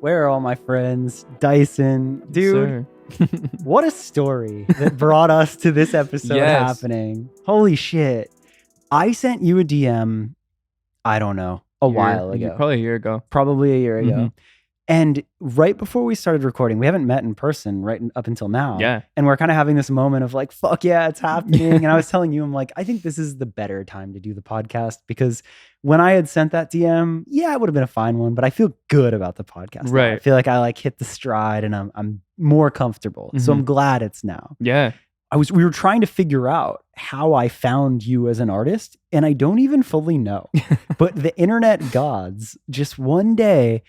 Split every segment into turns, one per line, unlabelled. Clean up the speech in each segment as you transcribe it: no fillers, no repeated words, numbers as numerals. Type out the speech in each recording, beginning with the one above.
Where are all my friends? Dyson. Dude, what a story that brought us to this episode happening. Holy shit. I sent you a DM, I don't know, a while ago.
Probably a year ago.
Probably a year ago. And right before we started recording, we haven't met in person right up until now.
Yeah.
And we're kind of having this moment of like, fuck yeah, it's happening. And I was telling you, I'm like, I think this is the better time to do the podcast because when I had sent that DM, yeah, it would have been a fine one, but I feel good about the podcast.
Right.
Now. I feel like I like hit the stride and I'm more comfortable. So I'm glad it's now.
Yeah.
We were trying to figure out how I found you as an artist, and I don't even fully know. But the internet gods, just one day,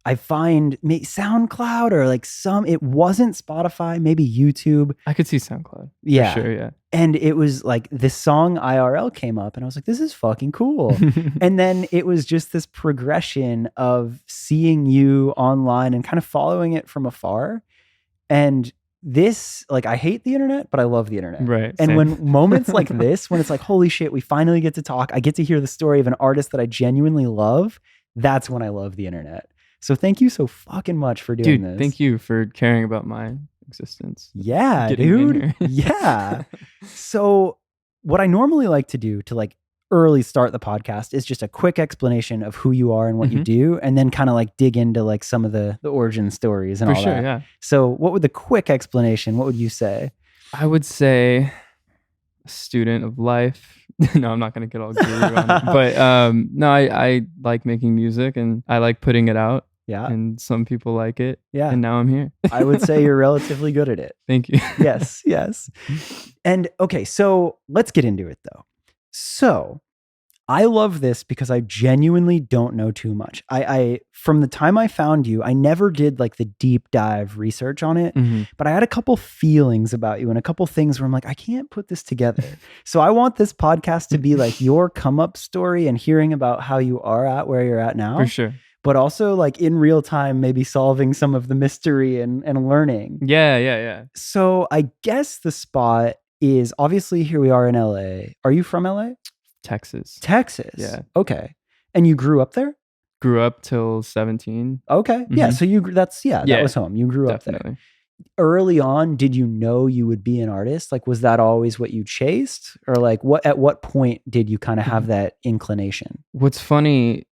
I find SoundCloud or like it wasn't Spotify, maybe YouTube.
I could see SoundCloud.
Yeah.
For sure, yeah.
And it was like this song IRL came up and I was like, this is fucking cool. And then it was just this progression of seeing you online and kind of following it from afar. And this, like, I hate the internet, but I love the internet.
Right.
And
same.
when moments like this, when it's like, holy shit, we finally get to talk, I get to hear the story of an artist that I genuinely love. That's when I love the internet. So thank you so fucking much for doing this.
Thank you for caring about my existence.
Yeah, dude. Yeah. So what I normally like to do to like early start the podcast is just a quick explanation of who you are and what you do, and then kind of like dig into like some of the origin stories and all that.
Yeah.
So what would the quick explanation, what would you say?
I would say a student of life. No, I'm not going to get all guru on it. But no, I like making music and I like putting it out.
Yeah.
And some people like it.
Yeah.
And now I'm here.
I would say you're relatively good at it.
Thank you.
Yes. And okay, so let's get into it though. So I love this because I genuinely don't know too much. I from the time I found you, I never did like the deep dive research on it, but I had a couple feelings about you and a couple things where I'm like, I can't put this together. So I want this podcast to be like your come up story and hearing about how you are at where you're at now.
For sure.
But also like in real time, maybe solving some of the mystery and learning.
Yeah.
So I guess the spot is obviously here we are in LA. Are you from LA?
Texas.
Yeah. Okay. And you grew up there?
Grew up till 17.
Okay. Yeah. So that was home. You grew up there. Early on, did you know you would be an artist? Like, was that always what you chased? Or like at what point did you kind of have that inclination?
What's funny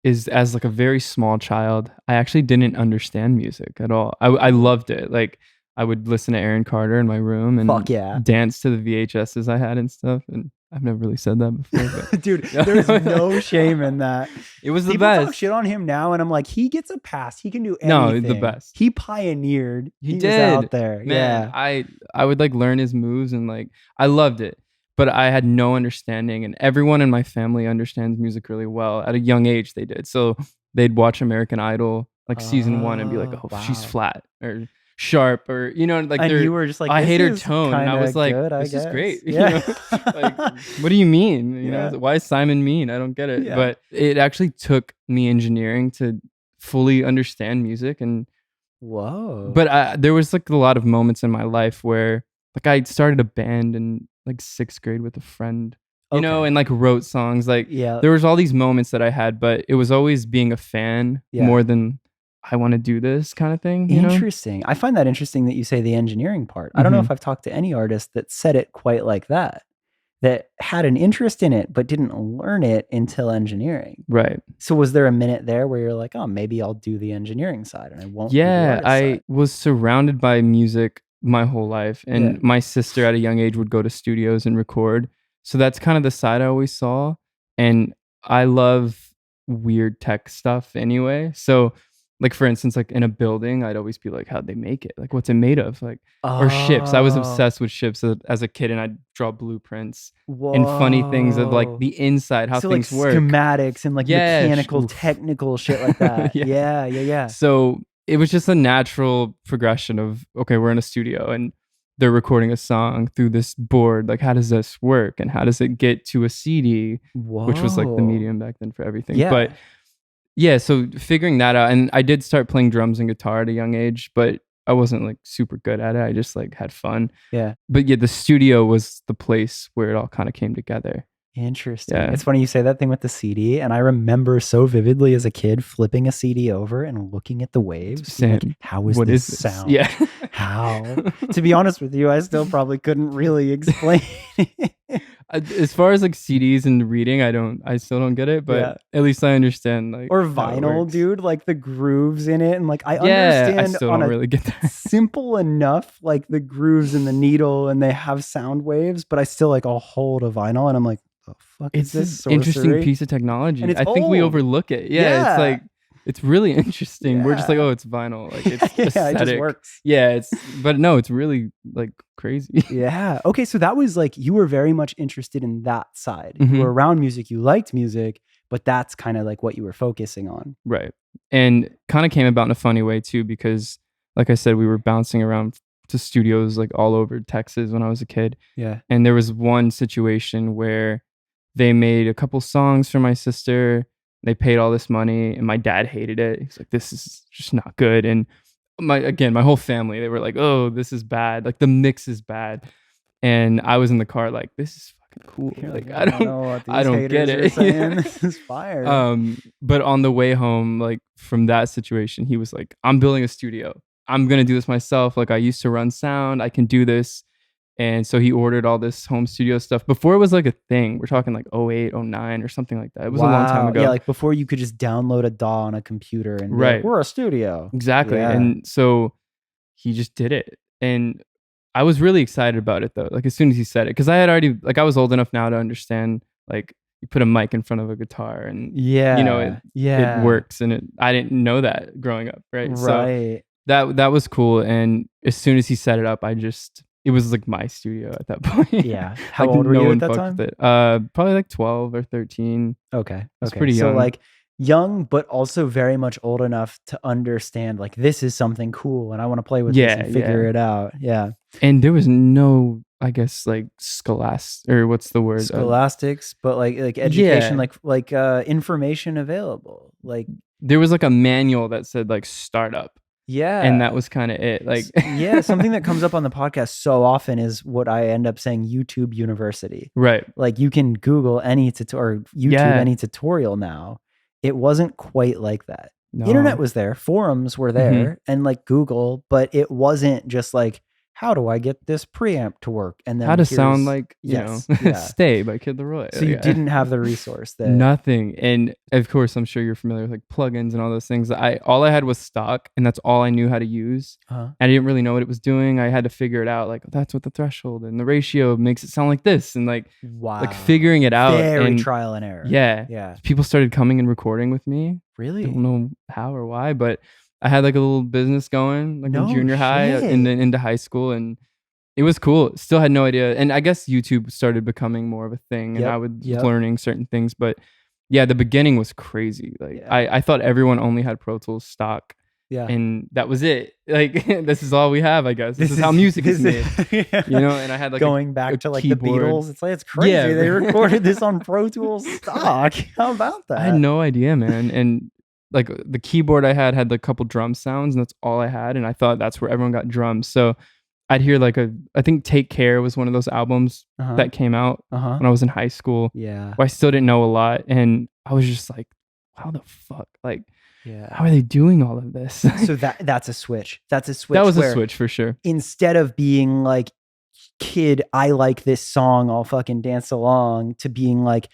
is as like a very small child, I actually didn't understand music at all. I loved it. Like I would listen to Aaron Carter in my room and dance to the VHSs I had and stuff. And I've never really said that before. But
dude, there's no shame in that.
It was the
People
best.
Talk shit on him now, and I'm like, he gets a pass. He can do anything.
No, the best.
He pioneered. He
did.
Was out there.
Man,
yeah.
I would like learn his moves and like I loved it. But I had no understanding, and everyone in my family understands music really well. At a young age, they did. So they'd watch American Idol, like season 1, and be like, "Oh, wow. She's flat or sharp," or like.
And you were just like,
"I hate her tone," and I was like, good, "This is great."
Yeah.
Like, what do you mean? You know, why is Simon mean? I don't get it. Yeah. But it actually took me engineering to fully understand music, and
whoa.
But there was like a lot of moments in my life where, like, I started a band in like 6th grade with a friend, you know, and like wrote songs. Like there was all these moments that I had, but it was always being a fan more than I want to do this kind of thing.
Interesting.
Know?
I find that interesting that you say the engineering part. I don't know if I've talked to any artist that said it quite like that had an interest in it, but didn't learn it until engineering.
Right.
So was there a minute there where you're like, oh, maybe I'll do the engineering side and I won't do the artist
I
side?
Was surrounded by music my whole life, and my sister at a young age would go to studios and record, so that's kind of the side I always saw. And I love weird tech stuff anyway, so like for instance, like in a building, I'd always be like, how'd they make it, like what's it made of, like or ships. I was obsessed with ships as a kid, and I'd draw blueprints and funny things of like the inside, how things
like
work,
schematics and like mechanical technical shit like that. Yeah.
So it was just a natural progression of, okay, we're in a studio and they're recording a song through this board. Like, how does this work? And how does it get to a CD, which was like the medium back then for everything.
Yeah.
But yeah, so figuring that out. And I did start playing drums and guitar at a young age, but I wasn't like super good at it. I just like had fun.
Yeah.
But yeah, the studio was the place where it all kind of came together.
Interesting.
Yeah.
It's funny you say that thing with the CD, and I remember so vividly as a kid flipping a CD over and looking at the waves.
Same.
Like, how is
What
this
is this?
sound?
Yeah.
How? To be honest with you, I still probably couldn't really explain it.
As far as like CDs and reading, I still don't get it, but
Yeah.
at least I understand like
Or
how it
vinyl,
works.
dude, like the grooves in it, and like I
I
understand
still
on
don't
a
really get that.
simple enough, like the grooves in the needle, and they have sound waves, but I still like I'll hold a vinyl, and I'm like, the fuck
It's
is this
this interesting
sorcery?
piece of technology.
And it's
I think we
old.
overlook it. Yeah, it's like it's really interesting. We're just like,
Yeah.
oh, it's vinyl. Like it's
Yeah,
aesthetic.
it just works.
Yeah, but no, it's really like crazy.
Yeah. Okay. So that was like, you were very much interested in that side.
Mhm.
You were around music, you liked music, but that's kind of like what you were focusing on.
Right. And kind of came about in a funny way too, because like I said, we were bouncing around to studios like all over Texas when I was a kid.
Yeah.
And there was one situation where they made a couple songs for my sister. They paid all this money and my dad hated it. He's like, this is just not good. And my whole family, they were like, oh, this is bad. Like the mix is bad. And I was in the car like, this is fucking cool.
You're
Like
I don't know what these
I don't get
haters are
it.
saying. This is fire.
But on the way home, like from that situation, he was like, I'm building a studio. I'm gonna do this myself. Like I used to run sound. I can do this. And so he ordered all this home studio stuff before it was like a thing. We're talking like 08, 09 or something like that. It was a long time ago.
Yeah, like before you could just download a DAW on a computer and be like, we're a studio.
Exactly.
Yeah.
And so he just did it. And I was really excited about it though. Like as soon as he said it, because I had already like I was old enough now to understand like you put a mic in front of a guitar and it works. And I didn't know that growing up. Right. So that was cool. And as soon as he set it up, it was like my studio at that point.
Yeah. How old were you at that time?
Probably like 12 or 13.
Okay.
It's pretty young.
So like young, but also very much old enough to understand like this is something cool and I want to play with this and figure it out. Yeah.
And there was no, I guess like scholastics,
but like education, like information available. Like
there was like a manual that said like startup.
Yeah.
And that was kind of it. Like
something that comes up on the podcast so often is what I end up saying YouTube University.
Right.
Like you can Google any YouTube any tutorial now. It wasn't quite like that. No. Internet was there, forums were there, and like Google, but it wasn't just like, how do I get this preamp to work? And then
how to sound like, Stay by Kid Leroy.
So you didn't have the resource there.
Nothing. And of course, I'm sure you're familiar with like plugins and all those things. All I had was stock and that's all I knew how to use. I didn't really know what it was doing. I had to figure it out. Like that's what the threshold and the ratio makes it sound like this. And like, like figuring it out.
Very trial and error.
Yeah. Yeah. People started coming and recording with me.
Really?
I don't know how or why, but I had like a little business going like in junior high and then into high school, and it was cool. Still had no idea. And I guess YouTube started becoming more of a thing and I was learning certain things, but yeah, the beginning was crazy. Like I thought everyone only had Pro Tools stock. Yeah. And that was it. Like this is all we have, I guess. This is how music is made. You know, and I had like
going back to like keyboard. The Beatles. It's like it's crazy. Yeah. They recorded this on Pro Tools stock. How about that?
I had no idea, man. And like the keyboard I had a couple drum sounds and that's all I had. And I thought that's where everyone got drums. So I'd hear like I think Take Care was one of those albums that came out when I was in high school.
Yeah.
I still didn't know a lot. And I was just like, how the fuck? Like, how are they doing all of this?
So that's a switch. That's a switch.
That was a switch for sure.
Instead of being like, kid, I like this song, I'll fucking dance along, to being like,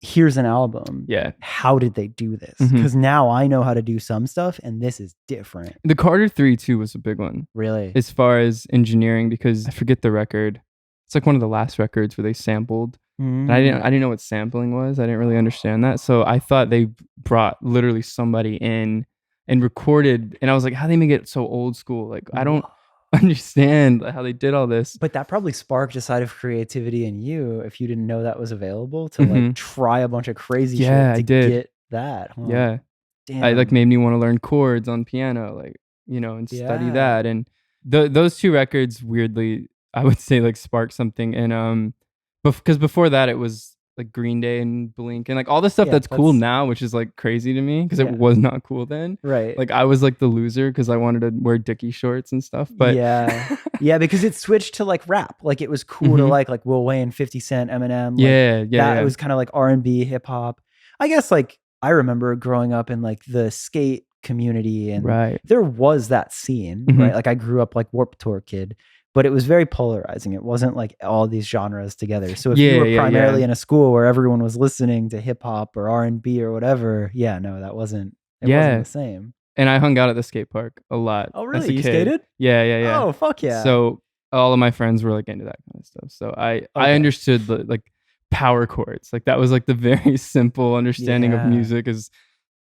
here's an album.
Yeah.
How did they do this? Because now I know how to do some stuff and this is different.
The Carter 3 too was a big one.
Really?
As far as engineering, because I forget the record. It's like one of the last records where they sampled. And I didn't know what sampling was. I didn't really understand that. So I thought they brought literally somebody in and recorded. And I was like, how do they make it so old school? Like, I don't understand how they did all this.
But that probably sparked a side of creativity in you if you didn't know that was available to like try a bunch of crazy shit to get that. Huh?
Yeah.
Damn.
I like made me want to learn chords on piano, like, you know, and study that. And those two records weirdly, I would say like sparked something. And because before that it was like Green Day and Blink and like all the stuff
Yeah,
that's cool
that's-
now, which is like crazy to me because
Yeah.
it was not cool then.
Right.
Like I was like the loser because I wanted to wear Dickie shorts and stuff. But
yeah, because it switched to like rap. Like it was cool to like Lil Wayne, 50 Cent, Eminem. Like,
yeah.
It was kind of like R&B, hip hop. I guess like I remember growing up in like the skate community, and
Right.
there was that scene, right? Like I grew up like Warped Tour kid, but it was very polarizing. It wasn't like all these genres together. So if you were primarily in a school where everyone was listening to hip hop or R&B or whatever, that wasn't the same.
And I hung out at the skate park a lot.
Oh, really?
As a
You
kid.
skated?
Yeah.
Oh, fuck yeah.
So all of my friends were like into that kind of stuff. So I understood the like power chords. Like that was like the very simple understanding of music is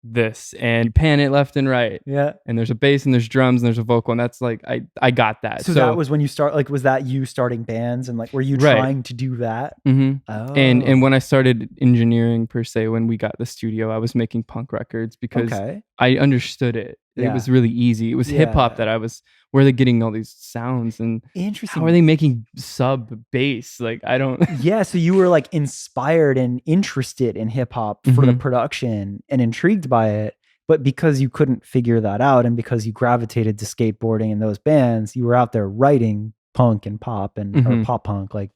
this, and you pan it left and right.
Yeah.
And there's a bass and there's drums and there's a vocal, and that's like I got that.
So that was when you start, like, was that you starting bands, and like were you trying to do that?
Oh. And when I started engineering per se, when we got the studio, I was making punk records because I understood it. It was really easy. It was hip hop that I was, where are they getting all these sounds, and
interesting.
How are they making sub bass? Like I don't.
Yeah. So you were like inspired and interested in hip hop for the production and intrigued by it. But because you couldn't figure that out, and because you gravitated to skateboarding and those bands, you were out there writing punk and pop and or pop punk. Like,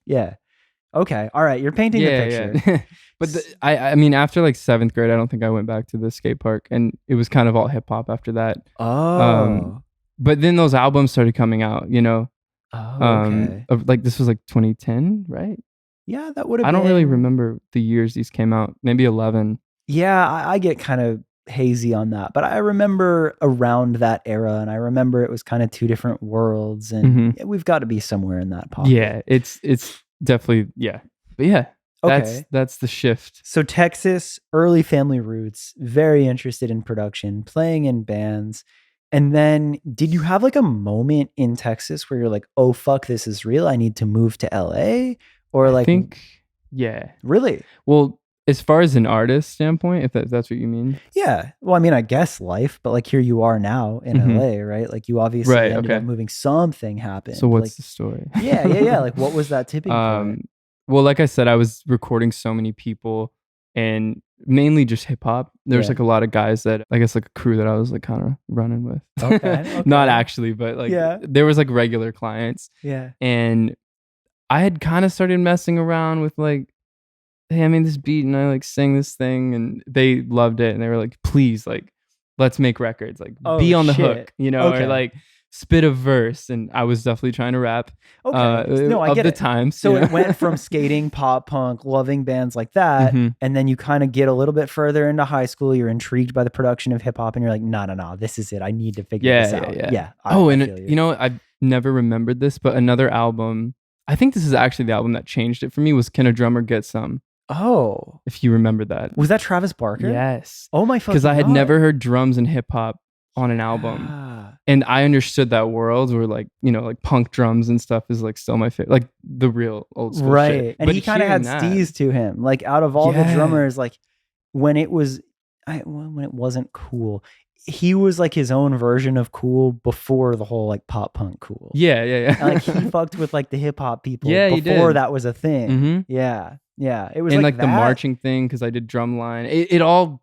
okay. All right. You're painting the picture.
Yeah. But I mean, after like 7th grade, I don't think I went back to the skate park, and it was kind of all hip hop after that.
Oh.
But then those albums started coming out,
okay.
Like this was like 2010, right?
Yeah, that would have been.
I don't really remember the years these came out. Maybe 11.
Yeah, I get kind of hazy on that, but I remember around that era, and I remember it was kind of two different worlds, and we've got to be somewhere in that pocket.
Yeah, it's definitely But yeah. That's the shift.
So Texas, early family roots, very interested in production, playing in bands. And then did you have like a moment in Texas where you're like, oh, fuck, this is real, I need to move to LA? Or like,
I think, yeah.
Really?
Well, as far as an artist standpoint, if that's what you mean.
Yeah. Well, I mean, I guess life, but like here you are now in LA, right? Like you obviously ended up moving, something happened.
So what's
like,
the story?
Yeah. Like what was that tipping point?
Well, like I said, I was recording so many people, and mainly just hip hop. There's like a lot of guys that I guess like a crew that I was like kind of running with. Okay. Not actually, but like there was like regular clients.
Yeah.
And I had kind of started messing around with like, hey, I made this beat and I like sing this thing, and they loved it, and they were like, please, like, let's make records, like be on the hook, or like spit a verse. And I was definitely trying to rap.
Okay. No, I get
the
it.
times.
So it went from skating, pop punk, loving bands like that, and then you kind of get a little bit further into high school. You're intrigued by the production of hip hop, and you're like, no, this is it. I need to figure this out. Yeah.
I've never remembered this, but another album, I think this is actually the album that changed it for me, was Can a Drummer Get Some?
Oh.
If you remember that.
Was that Travis Barker?
Yes.
Oh my fucking God.
Because I had never heard drums and hip hop on an album. And I understood that world where like, like punk drums and stuff is like still my favorite, like the real old school shit.
And but he kind of had steez to him. Like out of all the drummers, like when it wasn't cool, he was like his own version of cool before the whole like pop punk cool.
Yeah.
Like he fucked with like the hip hop people
before
that was a thing. Yeah. It was
like the marching thing, because I did drumline. It all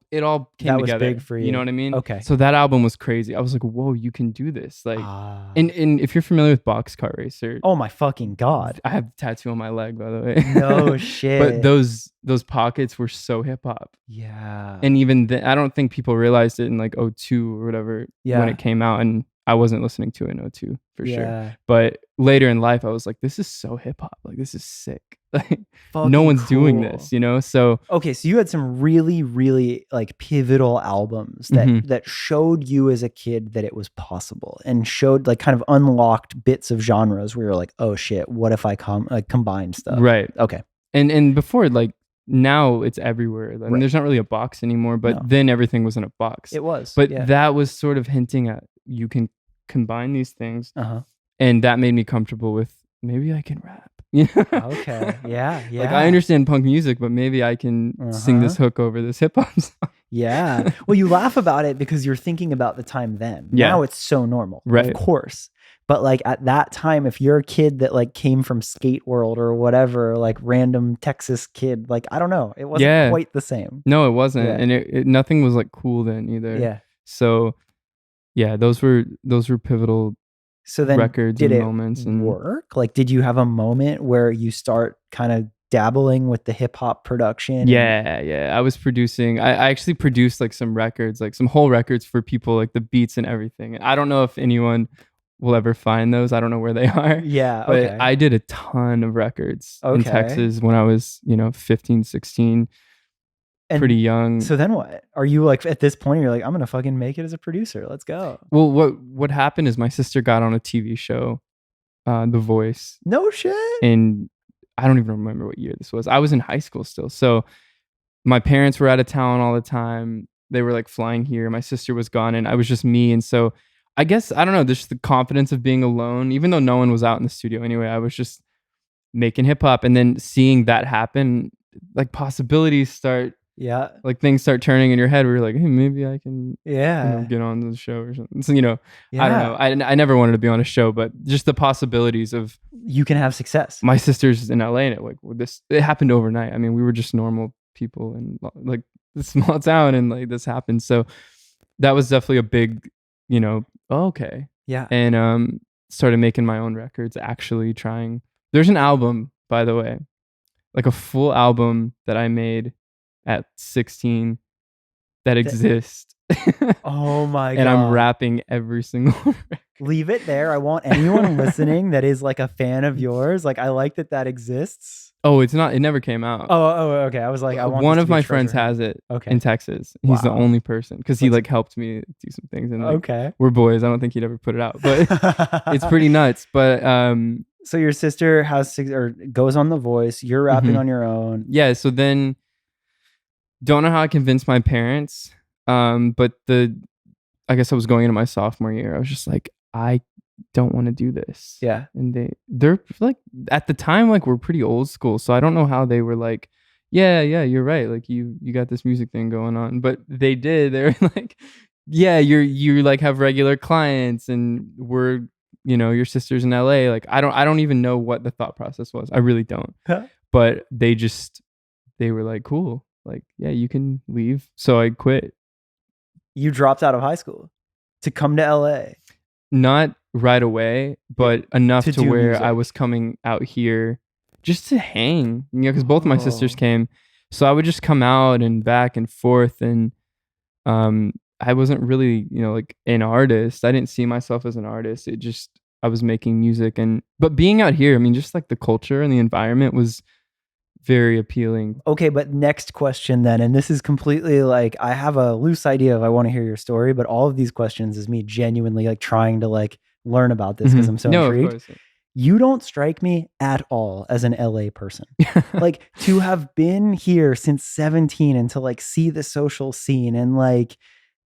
came together.
Was big for you.
You know what I mean?
Okay.
So that album was crazy. I was like, whoa, you can do this. Like, and if you're familiar with Boxcar Racer,
oh my fucking God,
I have a tattoo on my leg, by the way.
No shit.
But those pockets were so hip hop.
Yeah.
And even then, I don't think people realized it in like 02 or whatever when it came out, and I wasn't listening to it in 02 for sure. But later in life, I was like, this is so hip hop. Like, this is sick. Like, no one's doing this, So
okay, so you had some really, really like pivotal albums that showed you as a kid that it was possible, and showed like kind of unlocked bits of genres where you're like, oh shit, what if I combine stuff?
Right.
Okay.
And before, like, now it's everywhere. I mean, there's not really a box anymore, but then everything was in a box.
It was.
But that was sort of hinting at you can combine these things. And that made me comfortable with, maybe I can rap.
Okay. Yeah.
Like, I understand punk music, but maybe I can sing this hook over this hip hop song.
Yeah. Well, you laugh about it because you're thinking about the time then.
Yeah.
Now it's so normal.
Right.
Of course. But like at that time, if you're a kid that like came from skate world or whatever, like random Texas kid, like I don't know, it wasn't quite the same.
No, it wasn't.
Yeah.
And nothing was like cool then either.
Yeah.
So yeah, those were pivotal
So then
records
did
and
it
moments. And
work? Like, did you have a moment where you start kind of dabbling with the hip hop production?
Yeah. I was producing. I actually produced like some records, like some whole records for people, like the beats and everything. And I don't know if anyone will ever find those. I don't know where they are.
Yeah.
But
Okay.
I did a ton of records in Texas when I was, 15, 16. And pretty young.
So then what? Are you like at this point you're like, I'm gonna fucking make it as a producer. Let's go.
Well, what happened is my sister got on a TV show, The Voice.
No shit.
And I don't even remember what year this was. I was in high school still. So my parents were out of town all the time. They were like flying here. My sister was gone and I was just me. And so I guess, I don't know, just the confidence of being alone, even though no one was out in the studio anyway, I was just making hip hop. And then seeing that happen, like possibilities start.
Yeah.
Like things start turning in your head where you're like, hey, maybe I can get on the show or something. So, I don't know. I never wanted to be on a show, but just the possibilities of
you can have success.
My sister's in LA and it happened overnight. I mean, we were just normal people in like this small town and like this happened. So that was definitely a big, okay.
Yeah.
And started making my own records, actually trying. There's an album, by the way, like a full album that I made at 16 that exists.
Oh my God.
And I'm rapping every single record.
Leave it there. I want anyone listening that is like a fan of yours. Like I like that exists.
Oh, it never came out.
Oh, okay. I was like, I want
one of my friends has it in Texas. He's the only person because he like helped me do some things and like, we're boys. I don't think he'd ever put it out, but it's pretty nuts. But
so your sister goes on The Voice, you're rapping on your own.
Yeah, so then don't know how I convinced my parents. But I guess I was going into my sophomore year. I was just like, I don't want to do this.
Yeah.
And they're like, at the time, like we're pretty old school. So I don't know how they were like, yeah, you're right. Like you got this music thing going on, but they did. They're like, yeah, you like have regular clients and we're, your sister's in LA. Like, I don't even know what the thought process was. I really don't. But they were like, cool. Like, yeah, you can leave. So I quit.
You dropped out of high school to come to LA.
Not right away, but enough to where
music.
I was coming out here just to hang, because both of my sisters came. So I would just come out and back and forth. And I wasn't really, like an artist. I didn't see myself as an artist. I was making music. But being out here, I mean, just like the culture and the environment was very appealing.
Okay, but next question then, and this is completely like, I have a loose idea of I want to hear your story, but all of these questions is me genuinely like trying to like learn about this because I'm so intrigued.
Of course.
You don't strike me at all as an LA person. Like to have been here since 17 and to like see the social scene and like,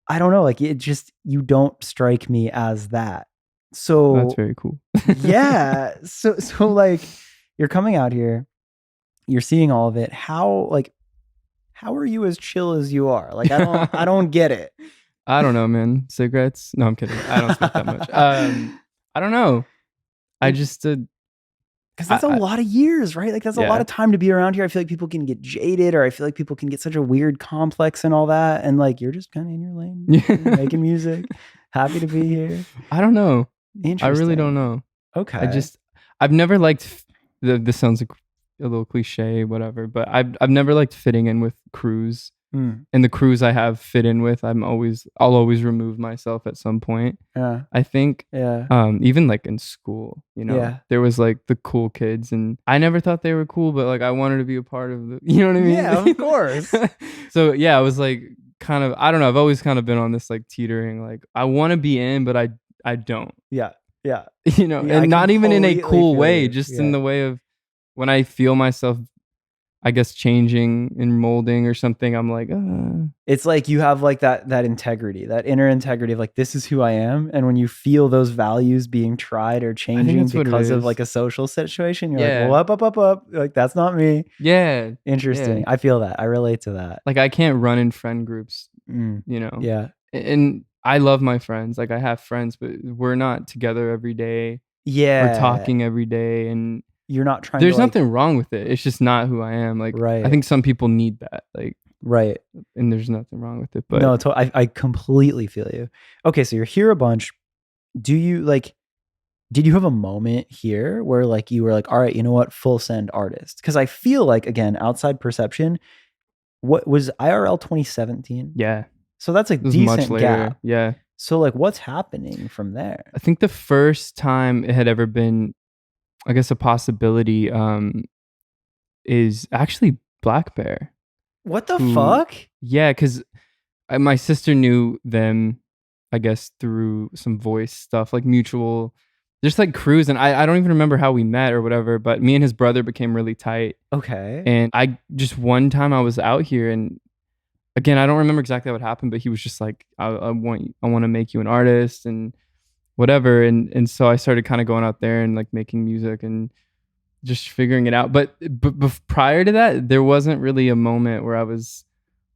I don't know, like you don't strike me as that. So
that's very cool.
Yeah. So like you're coming out here, you're seeing all of it. How are you as chill as you are? Like, I don't get it.
I don't know, man. Cigarettes? No, I'm kidding. I don't smoke that much. I don't know. I just,
because that's a lot of years, right? Like that's a lot of time to be around here. I feel like people can get jaded, or I feel like people can get such a weird complex and all that. And like, you're just kind of in your lane, making music, happy to be here.
I don't know.
Interesting.
I really don't know.
Okay.
I've never liked this sounds like a little cliche, whatever, but I've never liked fitting in with crews. And the crews I have fit in with, I'll always remove myself at some point.
Yeah.
I think.
Yeah.
Even like in school, there was like the cool kids, and I never thought they were cool, but like I wanted to be a part of the, you know what I mean?
Yeah, of course.
So yeah, I was like kind of, I don't know. I've always kind of been on this like teetering, like I want to be in, but I don't.
Yeah. Yeah.
And not even in a cool way, just in the way of, when I feel myself, I guess, changing and molding or something, I'm like,
It's like you have like that integrity, that inner integrity of like, this is who I am. And when you feel those values being tried or changing because of like a social situation, you're like, well, up. Like, that's not me.
Yeah.
Interesting.
Yeah.
I feel that. I relate to that.
Like, I can't run in friend groups,
Yeah.
And I love my friends. Like I have friends, but we're not together every day or
Yeah.
talking every day. And
You're not trying to
there's
like,
nothing wrong with it. It's just not who I am. Like I
right.
think some people need that. Like,
Right.
and there's nothing wrong with it.
No,
But
I completely feel you. Okay, so you're here a bunch. Do you like, did you have a moment here where like you were like, all right, you know what, full send artist? Because I feel like, again, outside perception, what was IRL 2017?
yeah,
So that's a
it was much
decent
later.
gap.
Yeah.
So like what's happening from there?
I think the first time it had ever been, I guess, a possibility is actually Blackbear.
What the
Who,
fuck?
yeah, because my sister knew them, I guess, through some voice stuff, like mutual, just like crews. And I don't even remember how we met or whatever, but me and his brother became really tight.
Okay.
And I just, one time I was out here, and again, I don't remember exactly what happened, but he was just like, I want to make you an artist and whatever. And so I started kind of going out there and like making music and just figuring it out. But prior to that, there wasn't really a moment where I was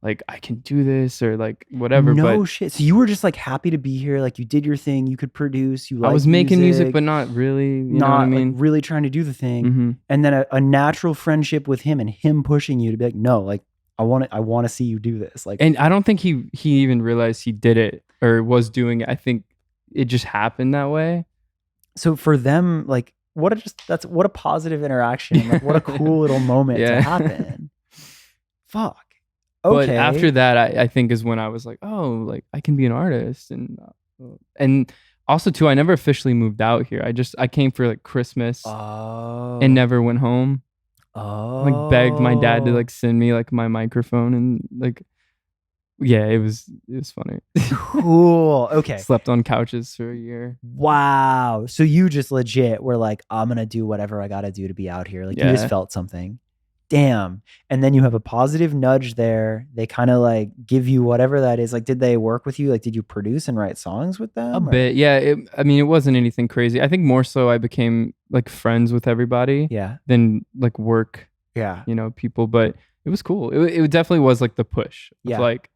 like, I can do this or like whatever.
No
but
shit. So you were just like happy to be here. Like you did your thing. You could produce. You
I
liked
was making music, but not really. You know what I
not
mean?
like really trying to do the thing.
Mm-hmm.
And then a natural friendship with him and him pushing you to be like, no, like I want to see you do this. Like,
And I don't think he even realized he did it or was doing it. I think it just happened that way.
so for them, like what a positive interaction. And like what a cool little moment to happen. Fuck. Okay.
But after that, I think is when I was like, oh, like I can be an artist. And also too, I never officially moved out here. I came for like Christmas and never went home. Like begged my dad to like send me like my microphone and like, yeah, it was funny.
Cool. Okay.
Slept on couches for a year.
Wow. So you just legit were like, I'm going to do whatever I got to do to be out here. Like you just felt something. Damn. And then you have a positive nudge there. They kind of like give you whatever that is. Like, did they work with you? Like, did you produce and write songs with them?
A bit. Yeah. I mean, it wasn't anything crazy. I think more so I became like friends with everybody.
Yeah.
Than like work.
Yeah.
You know, people. But it was cool. It definitely was like the push.
Yeah.
Like,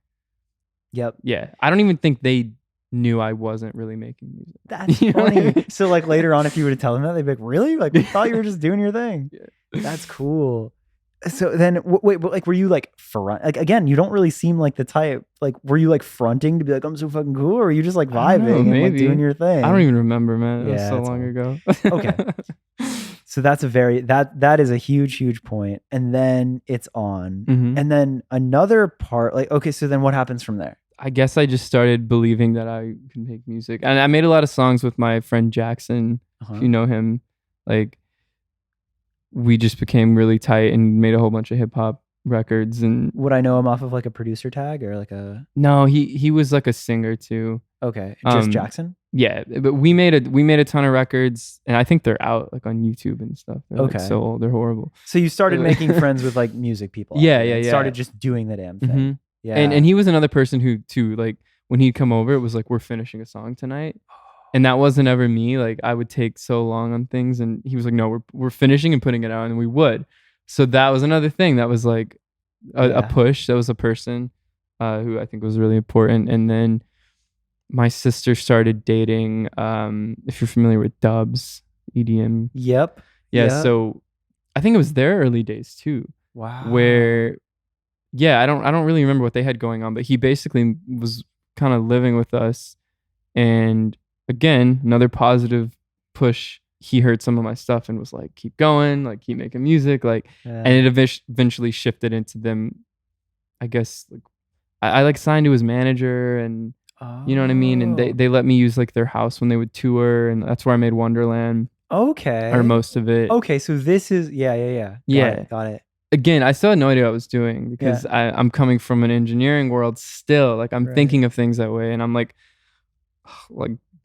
yep.
Yeah. I don't even think they knew I wasn't really making music.
That's funny. So like later on, if you were to tell them that, they'd be like, really? Like we thought you were just doing your thing. Yeah. That's cool. So then wait, like were you like front, like again, you don't really seem like the type, like were you like fronting to be like, I'm so fucking cool, or were you just like vibing and like doing your thing?
I don't even remember, man. It was so long ago.
Okay. So that's that is a huge point. And then it's on.
Mm-hmm.
And then another part, like, okay, so then what happens from there?
I guess I just started believing that I could make music. And I made a lot of songs with my friend Jackson, if you know him. Like we just became really tight and made a whole bunch of hip hop records. And
would I know him off of like a producer tag or like a?
No, he was like a singer too.
Okay, just Jackson.
Yeah, but we made a ton of records, and I think they're out like on YouTube and stuff. They're like so old, they're horrible.
So you started making friends with like music people.
Yeah.
Started just doing the damn thing.
Mm-hmm.
Yeah,
and he was another person who too, like when he'd come over, it was like we're finishing a song tonight. And that wasn't ever me. Like I would take so long on things, and he was like, "No, we're finishing and putting it out," and we would. So that was another thing that was like a push. That was a person who I think was really important. And then my sister started dating. If you're familiar with Dubs, EDM.
Yep.
Yeah.
Yep.
So I think it was their early days too.
Wow.
Where, yeah, I don't really remember what they had going on, but he basically was kind of living with us, and again, another positive push. He heard some of my stuff and was like, keep going, like keep making music. Like, and it eventually shifted into them. I guess like I like signed to his manager, and you know what I mean? And they let me use like their house when they would tour, and that's where I made Wonderland.
Okay.
Or most of it.
Okay. So this is, yeah. Got it.
Again, I still had no idea what I was doing because I'm coming from an engineering world still. Like I'm thinking of things that way, and I'm like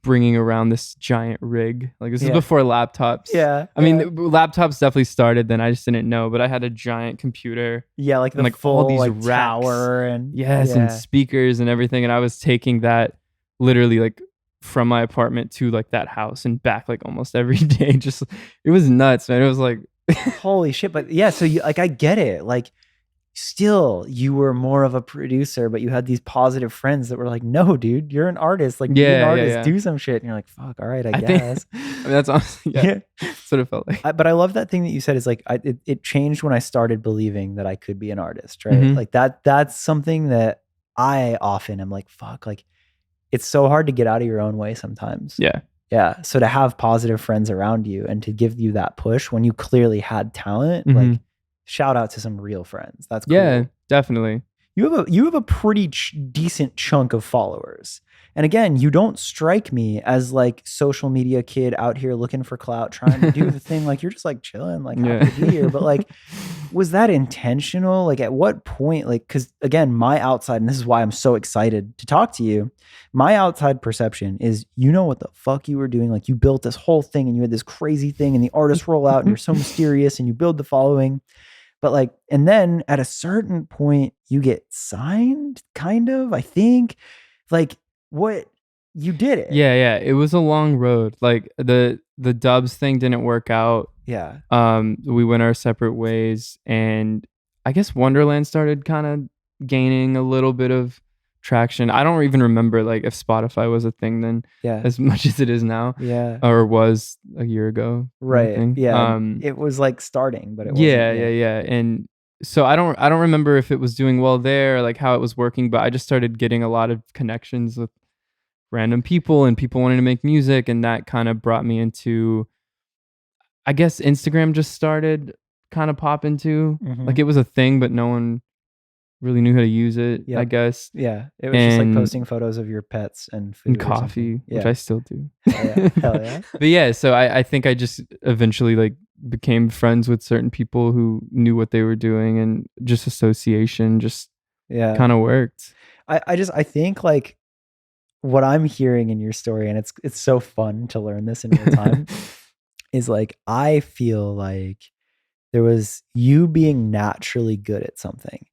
bringing around this giant rig. Like this is before laptops.
Yeah.
I mean, laptops definitely started then. I just didn't know, but I had a giant computer.
Yeah, like the
and, like
full
all these
like
racks.
tower and
and speakers and everything. And I was taking that literally like from my apartment to like that house and back like almost every day. Just it was nuts, man. It was like
holy shit. But yeah, so you like I get it. Like still you were more of a producer, but you had these positive friends that were like, no, dude, you're an artist. Like, be an artist, do some shit. And you're like, fuck, all right, I guess.
I mean, that's honestly, that's what it felt like.
But I love that thing that you said is like, it changed when I started believing that I could be an artist, right? Like that's something that I often am like, fuck, like it's so hard to get out of your own way sometimes. Yeah. So to have positive friends around you and to give you that push when you clearly had talent, like shout out to some real friends. That's cool.
Yeah, definitely.
You have a pretty decent chunk of followers. And again, you don't strike me as like social media kid out here looking for clout, trying to do the thing. Like you're just like chilling, like happy to be here. But like, was that intentional? Like at what point, like, cause again, my outside, and this is why I'm so excited to talk to you. My outside perception is, you know what the fuck you were doing. Like you built this whole thing and you had this crazy thing and the artists roll out and you're so mysterious and you build the following. But like, and then at a certain point you get signed kind of, I think like what you did it.
Yeah. It was a long road. Like the dubs thing didn't work out.
Yeah.
We went our separate ways and I guess Wonderland started kind of gaining a little bit of traction. I don't even remember like if Spotify was a thing then as much as it is now.
Yeah.
Or was a year ago.
Right. Yeah. It was like starting, but it wasn't.
Yeah. And so I don't remember if it was doing well there, like how it was working, but I just started getting a lot of connections with random people and people wanting to make music, and that kind of brought me into, I guess Instagram just started kind of pop into like it was a thing, but no one really knew how to use it. I guess.
Yeah, it was just like posting photos of your pets and food
and coffee, which I still do.
Hell yeah.
But yeah, so I think I just eventually like became friends with certain people who knew what they were doing, and just association just kind of worked.
I think like what I'm hearing in your story, and it's so fun to learn this in real time, is like I feel like there was you being naturally good at something.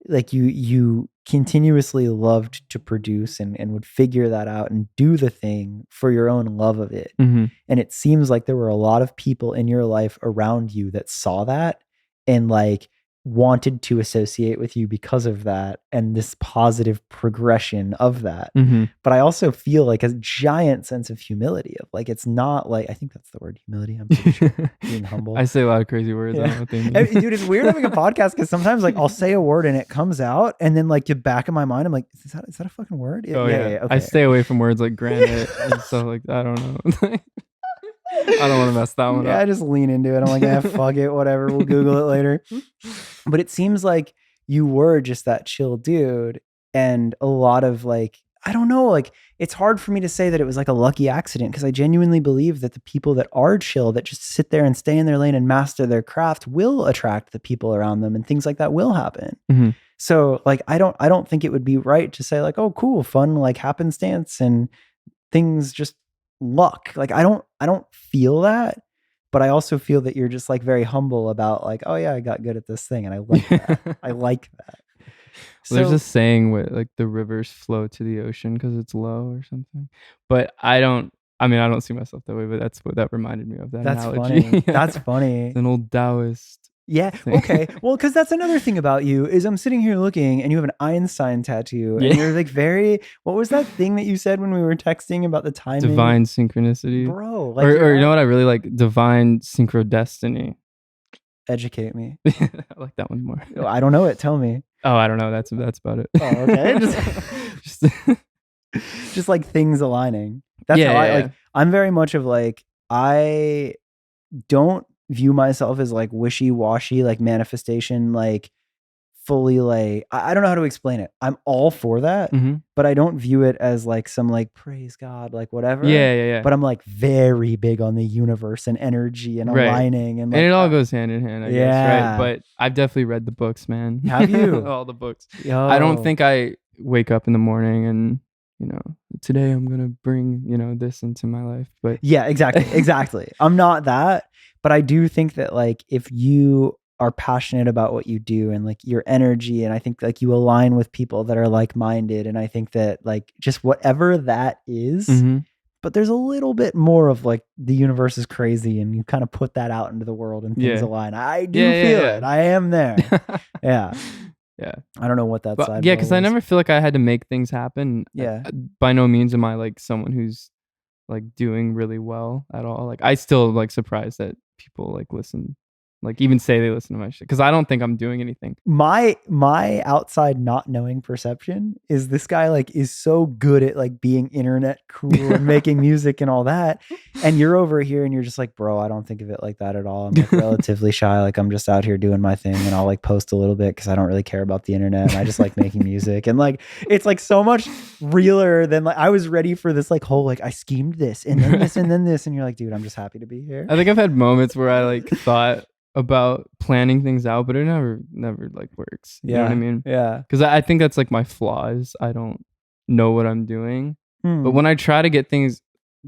Like you continuously loved to produce and would figure that out and do the thing for your own love of it. And it seems like there were a lot of people in your life around you that saw that and like wanted to associate with you because of that and this positive progression of that. But I also feel like a giant sense of humility of like, it's not like, I think that's the word, humility. I'm pretty sure. Being humble.
I say a lot of crazy words. I don't know what they mean.
Dude, it's weird having a podcast because sometimes like I'll say a word and it comes out and then like the back of my mind, I'm like, is that a fucking word?
Oh yeah. Okay. I stay away from words like granite and stuff like that. I don't know. I don't want to mess that one up.
Yeah, I just lean into it. I'm like, fuck it, whatever. We'll Google it later. But it seems like you were just that chill dude. And a lot of like, I don't know, like it's hard for me to say that it was like a lucky accident because I genuinely believe that the people that are chill, that just sit there and stay in their lane and master their craft will attract the people around them and things like that will happen. So like, I don't think it would be right to say like, oh, cool, fun, like happenstance and things just luck. Like I don't feel that, but I also feel that you're just like very humble about like, oh yeah, I got good at this thing and I like that. I like that.
So, there's a saying where like the rivers flow to the ocean because it's low or something, but I don't see myself that way, but that's what that reminded me of, that analogy.
Funny. That's funny.
It's an old Taoist.
Yeah. Okay. Well, because that's another thing about you is I'm sitting here looking and you have an Einstein tattoo and you're like what was that thing that you said when we were texting about the timing?
Divine synchronicity.
Bro. Like
or you know what I really like? Divine synchrodestiny.
Educate me.
I like that one more.
I don't know it. Tell me.
Oh, I don't know. That's about it.
Oh, okay. Just like things aligning. That's how I like. I'm very much of like, I don't view myself as like wishy-washy, like manifestation, like fully like, I don't know how to explain it. I'm all for that, but I don't view it as like some like praise God, like whatever.
Yeah.
But I'm like very big on the universe and energy and aligning. And, like,
and it all goes hand in hand, I guess, right? But I've definitely read the books, man.
Have you?
All the books.
Yo.
I don't think I wake up in the morning and, you know, today I'm going to bring, you know, this into my life. But
yeah, exactly. I'm not that. But I do think that like if you are passionate about what you do and like your energy, and I think like you align with people that are like-minded, and I think that like just whatever that is, but there's a little bit more of like the universe is crazy and you kind of put that out into the world and things align. I do feel it. I am there. Yeah.
Yeah.
I don't know what that
But
side.
yeah, because I
was.
never feel like I had to make things happen.
Yeah.
By no means am I like someone who's like doing really well at all. Like I still like surprised that people like listen, like even say they listen to my shit because I don't think I'm doing anything.
My outside not knowing perception is this guy like is so good at like being internet cool and making music and all that, and you're over here and you're just like, bro, I don't think of it like that at all. I'm like relatively shy, like I'm just out here doing my thing, and I'll like post a little bit because I don't really care about the internet, and I just like making music, and like it's like so much realer than like I was ready for this like whole like I schemed this and then this and then this, and you're like, dude, I'm just happy to be here.
I think I've had moments where I like thought about planning things out, but it never like works. You know what I mean?
Yeah.
Because I think that's like my flaw is I don't know what I'm doing. But when I try to get things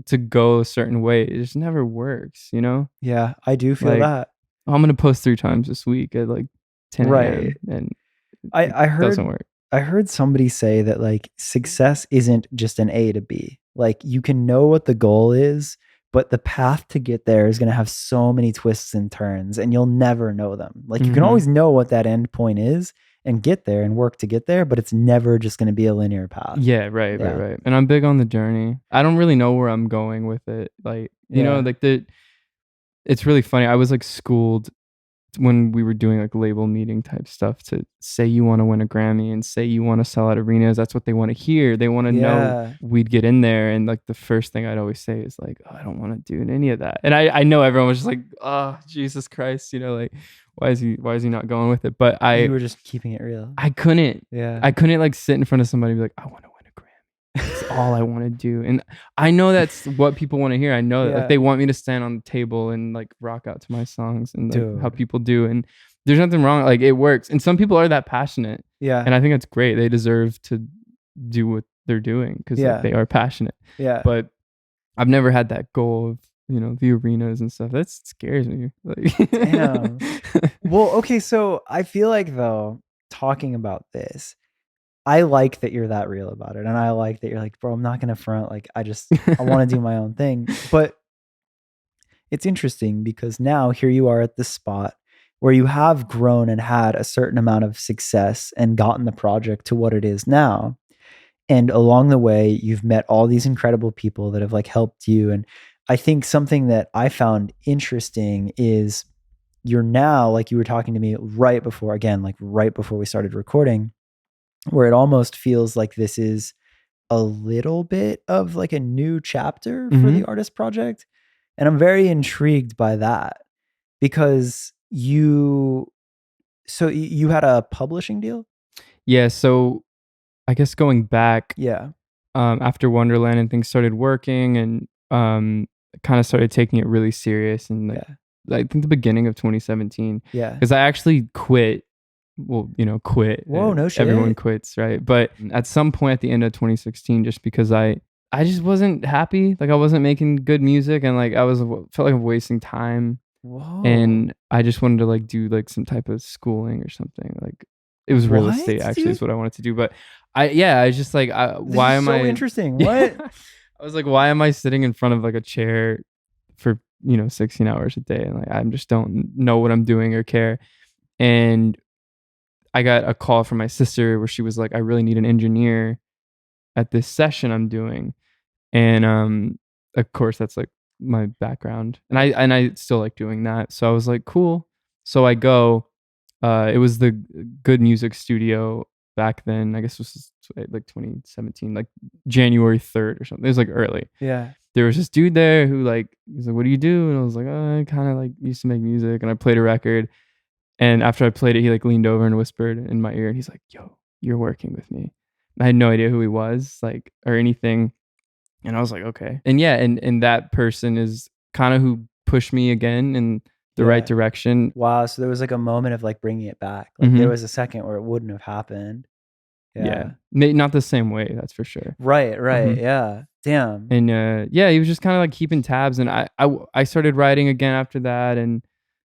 to go a certain way, it just never works, you know?
Yeah, I do feel
like,
that.
I'm gonna post 3 times this week at like 10 a.m. and
I heard
doesn't work.
I heard somebody say that like success isn't just an A to B. Like you can know what the goal is, but the path to get there is going to have so many twists and turns, and you'll never know them. Like you can always know what that end point is and get there and work to get there, but it's never just going to be a linear path.
Yeah, right. And I'm big on the journey. I don't really know where I'm going with it. Like, you know, like it's really funny. I was like schooled when we were doing like label meeting type stuff to say you want to win a Grammy and say you want to sell out arenas. That's what they want to hear. They want to know we'd get in there. And like the first thing I'd always say is like, oh, I don't want to do any of that. And I know everyone was just like, oh, Jesus Christ, you know, like why is he not going with it? But
you were just keeping it real.
I couldn't.
Yeah.
I couldn't like sit in front of somebody and be like, I want to win a Grammy. That's all I want to do. And I know that's what people want to hear. I know that like they want me to stand on the table and like rock out to my songs and like, how people do. And there's nothing wrong. Like it works. And some people are that passionate.
Yeah.
And I think that's great. They deserve to do what they're doing because like, they are passionate.
Yeah.
But I've never had that goal of, you know, the arenas and stuff. That scares me. Like,
damn. Well, okay. So I feel like though, talking about this, I like that you're that real about it. And I like that you're like, bro, I'm not going to front. Like, I want to do my own thing. But it's interesting because now here you are at this spot where you have grown and had a certain amount of success and gotten the project to what it is now. And along the way, you've met all these incredible people that have like helped you. And I think something that I found interesting is you're now, like you were talking to me right before we started recording, where it almost feels like this is a little bit of like a new chapter for the artist project. And I'm very intrigued by that because you had a publishing deal?
Yeah. So I guess going back, after Wonderland and things started working and kind of started taking it really serious and like, I think the beginning of 2017.
Yeah.
Because I actually quit. Well, you know, quit.
Whoa, no shit.
Everyone quits, right? But at some point at the end of 2016, just because I just wasn't happy. Like I wasn't making good music and like felt like I'm wasting time.
Whoa.
And I just wanted to like do like some type of schooling or something. Like it was real estate actually is what I wanted to do. But I was just like, why am I?
So interesting. What?
I was like, why am I sitting in front of like a chair for, you know, 16 hours a day? And like, I just don't know what I'm doing or care. And I got a call from my sister where she was like, I really need an engineer at this session I'm doing. And of course that's like my background. And I still like doing that. So I was like, cool. So I go. It was the Good Music Studio back then. I guess it was like 2017, like January 3rd or something. It was like early.
Yeah.
There was this dude there who like, he's like, what do you do? And I was like, oh, I kind of like used to make music. And I played a record. And after I played it, he like leaned over and whispered in my ear and he's like, yo, you're working with me. And I had no idea who he was, like, or anything. And I was like, okay. And yeah, and that person is kind of who pushed me again in the right direction.
Wow. So there was like a moment of like bringing it back. Like there was a second where it wouldn't have happened.
Yeah. Not the same way, that's for sure.
Right. Yeah. Damn.
And he was just kind of like keeping tabs. And I started writing again after that and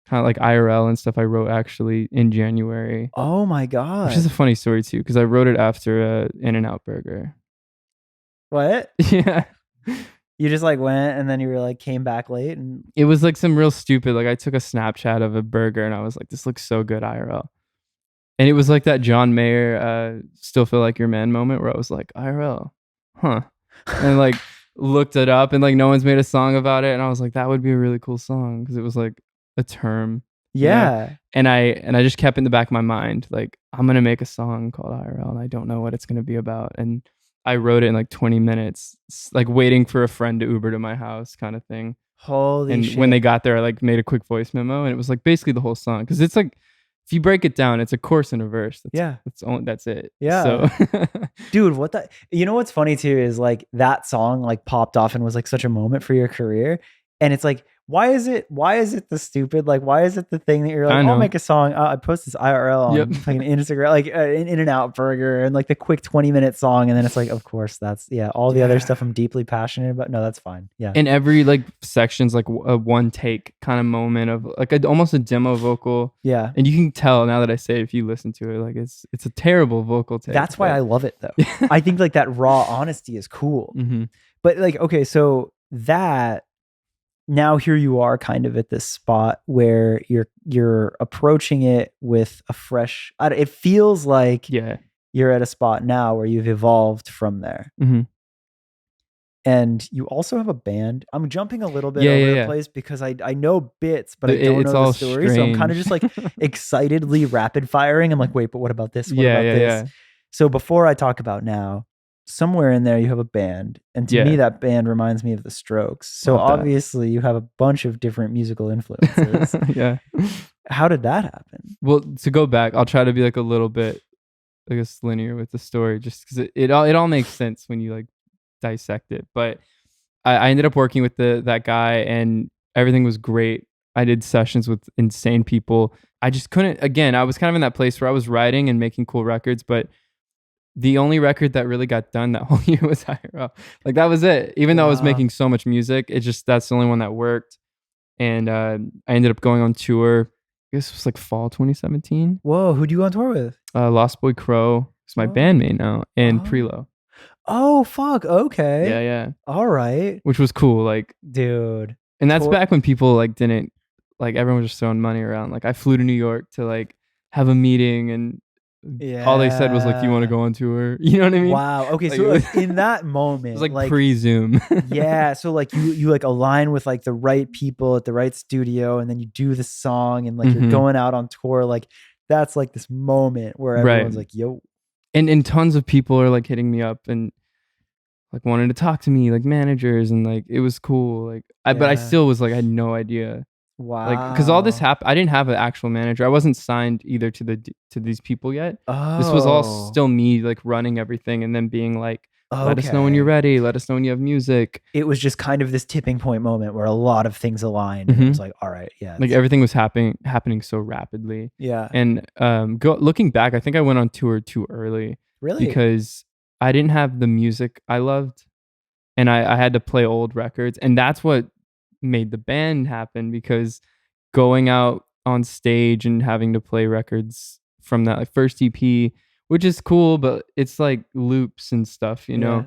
kind of like IRL and stuff I wrote actually in January.
Oh my God.
Which is a funny story too, because I wrote it after In-N-Out Burger.
What?
Yeah.
You just like went and then you were like came back late and
it was like some real stupid, like I took a Snapchat of a burger and I was like, this looks so good IRL. And it was like that John Mayer, Still Feel Like Your Man moment where I was like, IRL, huh? And like looked it up and like no one's made a song about it. And I was like, that would be a really cool song because it was like a term.
Yeah.
You know? And I just kept in the back of my mind, like, I'm going to make a song called IRL and I don't know what it's going to be about. And I wrote it in like 20 minutes, like waiting for a friend to Uber to my house kind of thing.
Holy shit.
And when they got there, I like made a quick voice memo and it was like basically the whole song. Cause it's like, if you break it down, it's a chorus and a verse. That's it.
Yeah.
So
dude, you know what's funny too is like that song like popped off and was like such a moment for your career. And it's like, why is it the stupid, like, why is it the thing that you're like, I'll make a song. I post this IRL on like an Instagram, like an In-N-Out burger and like the quick 20-minute song. And then it's like, of course that's, all the other stuff I'm deeply passionate about. No, that's fine. Yeah.
And every like section's like a one take kind of moment of like almost a demo vocal.
Yeah.
And you can tell now that I say it, if you listen to it, like it's a terrible vocal take.
That's why I love it though. I think like that raw honesty is cool. Mm-hmm. But like, okay, so that, now here you are kind of at this spot where you're approaching it with a fresh, it feels like you're at a spot now where you've evolved from there. Mm-hmm. And you also have a band. I'm jumping a little bit over the place because I know bits, but I don't know the story. Strange. So I'm kind of just like excitedly rapid firing. I'm like, wait, but what about this? What about this? Yeah. So before I talk about now, somewhere in there you have a band, and to me that band reminds me of the Strokes. So obviously you have a bunch of different musical influences.
Yeah.
How did that happen?
Well, to go back, I'll try to be like a little bit, I guess, linear with the story, just because it all makes sense when you like dissect it. But I ended up working with that guy, and everything was great. I did sessions with insane people. I just couldn't. Again, I was kind of in that place where I was writing and making cool records, but the only record that really got done that whole year was IRL. Like that was it. Even though I was making so much music, that's the only one that worked. And I ended up going on tour. I guess it was like fall 2017.
Whoa, who'd you go on tour with?
Lost Boy Crow. It's my bandmate now, and Prelo.
Oh fuck. Okay.
Yeah.
All right.
Which was cool. Like,
dude.
And that's back when people like didn't, like, everyone was just throwing money around. Like I flew to New York to like have a meeting, and all they said was like, "Do you want to go on tour?" You know what I mean?
Wow. Okay. So like, in that moment,
it was like pre-Zoom.
Yeah. So like you like align with like the right people at the right studio, and then you do the song, and like you're going out on tour. Like that's like this moment where everyone's like, "Yo."
And tons of people are like hitting me up and like wanting to talk to me, like managers, and like it was cool. Like but I still was like, I had no idea.
Wow.
Like, because all this happened, I didn't have an actual manager. I wasn't signed either to these people yet. This was all still me like running everything, and then being like, let us know when you're ready. Let us know when you have music.
It was just kind of this tipping point moment where a lot of things aligned. And it was like, all right,
like everything was happening so rapidly.
Yeah.
And looking back, I think I went on tour too early.
Really?
Because I didn't have the music I loved, and I had to play old records, and that's what made the band happen, because going out on stage and having to play records from that like first EP, which is cool, but it's like loops and stuff, you know,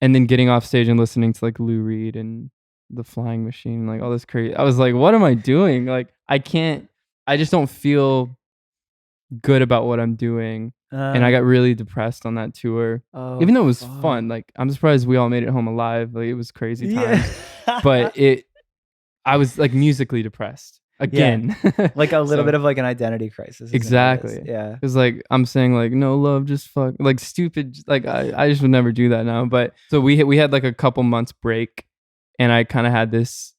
and then getting off stage and listening to like Lou Reed and the Flying Machine, like all this crazy. I was like, what am I doing? Like I just don't feel good about what I'm doing. And I got really depressed on that tour. Even though it was fun. Like I'm surprised we all made it home alive. Like it was crazy times. But I was like musically depressed again.
Like a little bit of like an identity crisis.
Exactly.
Yeah.
It's like I'm saying like no love, just fuck, like stupid. Like I just would never do that now. But so we had like a couple months break, and I kind of had this,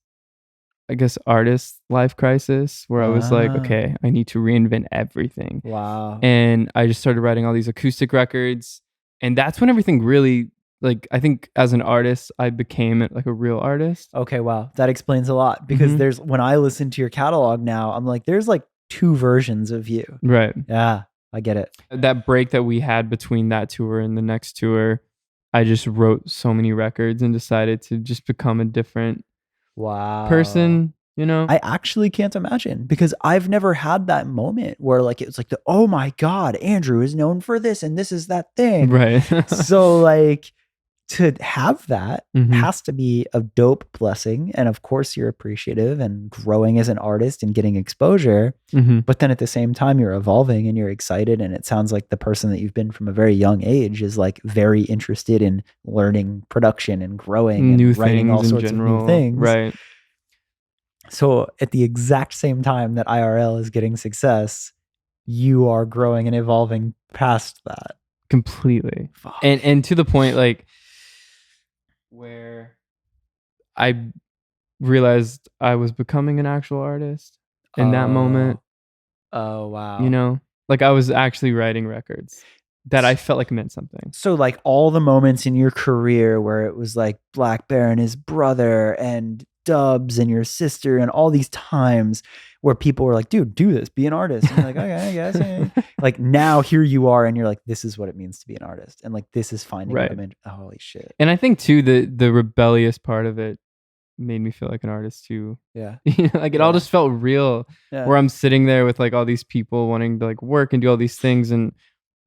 I guess, artist life crisis where I was like, okay, I need to reinvent everything.
Wow.
And I just started writing all these acoustic records, and that's when everything really, like, I think as an artist, I became like a real artist.
Okay, wow. That explains a lot, because when I listen to your catalog now, I'm like, there's like two versions of you.
Right.
Yeah, I get it.
That break that we had between that tour and the next tour, I just wrote so many records and decided to just become a different person, you know?
I actually can't imagine, because I've never had that moment where like, it was like oh my God, Andrew is known for this and this is that thing.
Right.
So like, to have that
Mhm.
has to be a dope blessing. And of course, you're appreciative and growing as an artist and getting exposure.
Mhm.
But then at the same time, you're evolving and you're excited. And it sounds like the person that you've been from a very young age is like very interested in learning production and growing
New
and writing all
things in
sorts of new
general,
things.
right?
So at the exact same time that IRL is getting success, you are growing and evolving past that.
Completely.
Fuck.
And to the point, like, where I realized I was becoming an actual artist in that moment.
Oh, wow.
You know, like I was actually writing records that I felt like meant something.
So like all the moments in your career where it was like Blackbear and his brother and Dubs and your sister and all these times where people were like, dude, do this, be an artist. And you're like, okay, I guess. Yeah. Like now here you are and you're like, this is what it means to be an artist. And like, this is finding
Right.
what I'm in. Holy shit.
And I think too, the rebellious part of it made me feel like an artist too.
Yeah.
Like it all just felt real, where I'm sitting there with like all these people wanting to like work and do all these things. And